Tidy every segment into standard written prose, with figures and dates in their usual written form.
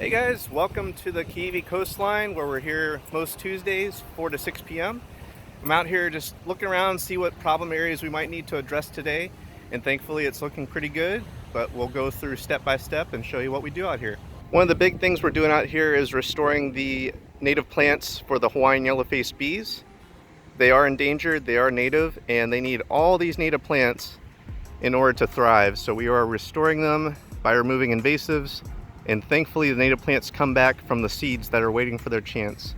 Hey guys, welcome to the Kaiwi coastline where we're here most Tuesdays, 4 to 6 p.m. I'm out here just looking around, see what problem areas we might need to address today, and thankfully it's looking pretty good, but we'll go through step by step and show you what we do out here. One of the big things we're doing out here is restoring the native plants for the Hawaiian yellow-faced bees. They are endangered, they are native, and they need all these native plants in order to thrive. So we are restoring them by removing invasives, and thankfully the native plants come back from the seeds that are waiting for their chance.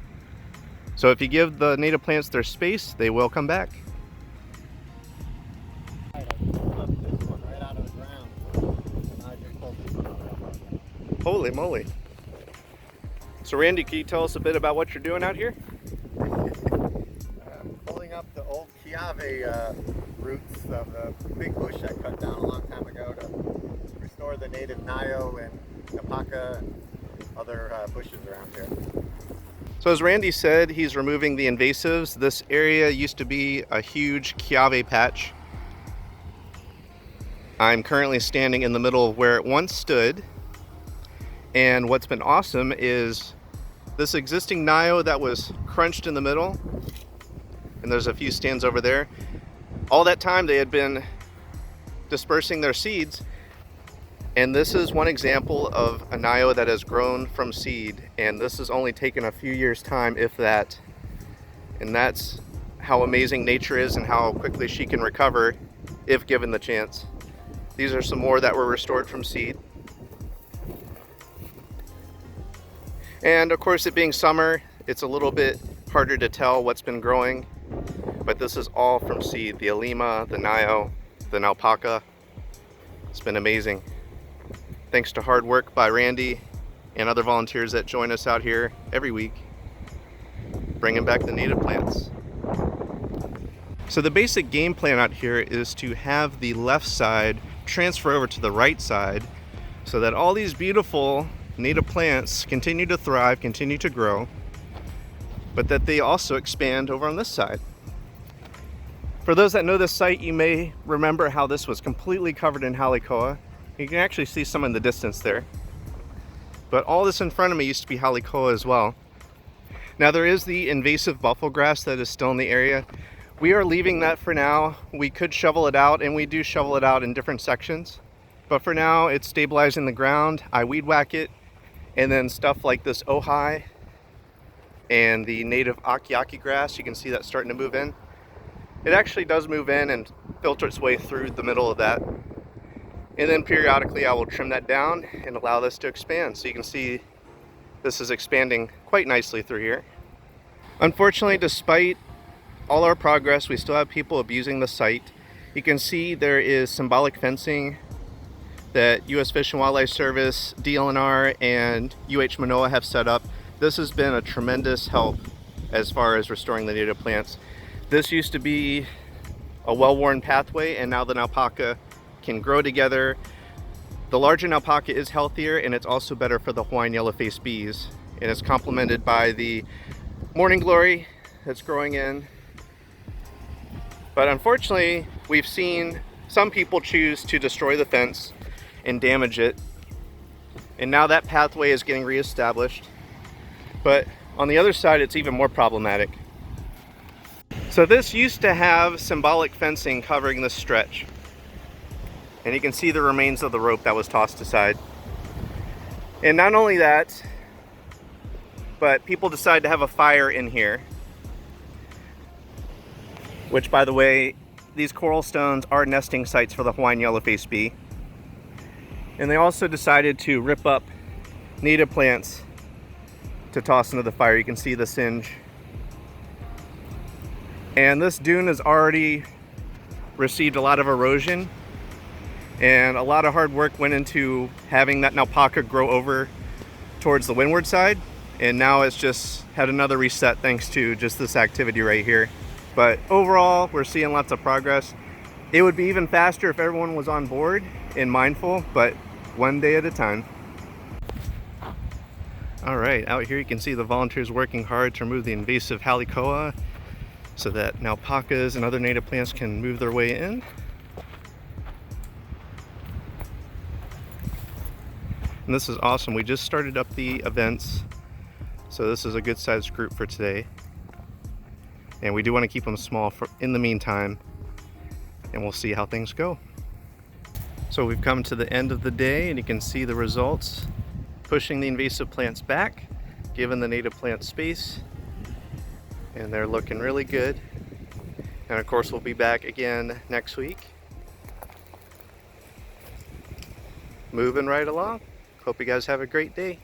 So if you give the native plants their space, they will come back. Holy moly. So Randy, can you tell us a bit about what you're doing out here? Pulling up the old Kaiwi roots of the big bush I cut down a long time ago to restore the native Nio and Alpaca and other bushes around here. So as Randy said, he's removing the invasives. This area used to be a huge Kaiwi patch. I'm currently standing in the middle of where it once stood. And what's been awesome is this existing Nio that was crunched in the middle, and there's a few stands over there. All that time they had been dispersing their seeds, and this is one example of a Nio that has grown from seed, and this has only taken a few years' time, if that. And that's how amazing nature is and how quickly she can recover if given the chance. These are some more that were restored from seed. And of course, it being summer, it's a little bit harder to tell what's been growing, but this is all from seed. The Alima, the Nio, the Alpaca. It's been amazing. Thanks to hard work by Randy and other volunteers that join us out here every week, bringing back the native plants. So the basic game plan out here is to have the left side transfer over to the right side so that all these beautiful native plants continue to thrive, continue to grow, but that they also expand over on this side. For those that know this site, you may remember how this was completely covered in halicoa. You can actually see some in the distance there. But all this in front of me used to be halicoa as well. Now there is the invasive buffalo grass that is still in the area. We are leaving that for now. We could shovel it out, and we do shovel it out in different sections. But for now, it's stabilizing the ground. I weed whack it, and then stuff like this ojai and the native akiaki grass, you can see that starting to move in. It actually does move in and filter its way through the middle of that. And then periodically I will trim that down and allow this to expand. So you can see this is expanding quite nicely through here. Unfortunately, despite all our progress, we still have people abusing the site. You can see there is symbolic fencing that U.S. Fish and Wildlife Service, DLNR, and UH Manoa have set up. This has been a tremendous help as far as restoring the native plants. This used to be a well-worn pathway, and now the alpaca can grow together. The larger alpaca is healthier, and it's also better for the Hawaiian yellow-faced bees. And it's complemented by the morning glory that's growing in. But unfortunately, we've seen some people choose to destroy the fence and damage it. And now that pathway is getting reestablished. But on the other side, it's even more problematic. So this used to have symbolic fencing covering this stretch. And you can see the remains of the rope that was tossed aside. And not only that, but people decided to have a fire in here. Which, by the way, these coral stones are nesting sites for the Hawaiian yellow-faced bee. And they also decided to rip up native plants to toss into the fire. You can see the singe. And this dune has already received a lot of erosion, and a lot of hard work went into having that alpaca grow over towards the windward side, and now it's just had another reset thanks to just this activity right here. But overall, we're seeing lots of progress. It would be even faster if everyone was on board and mindful, but one day at a time. All right, out here you can see the volunteers working hard to remove the invasive halicoa so that alpacas and other native plants can move their way in. And this is awesome. We just started up the events, so this is a good sized group for today. And we do want to keep them small for in the meantime, and we'll see how things go. So we've come to the end of the day, and you can see the results. Pushing the invasive plants back, giving the native plants space, and they're looking really good. And of course we'll be back again next week. Moving right along. Hope you guys have a great day.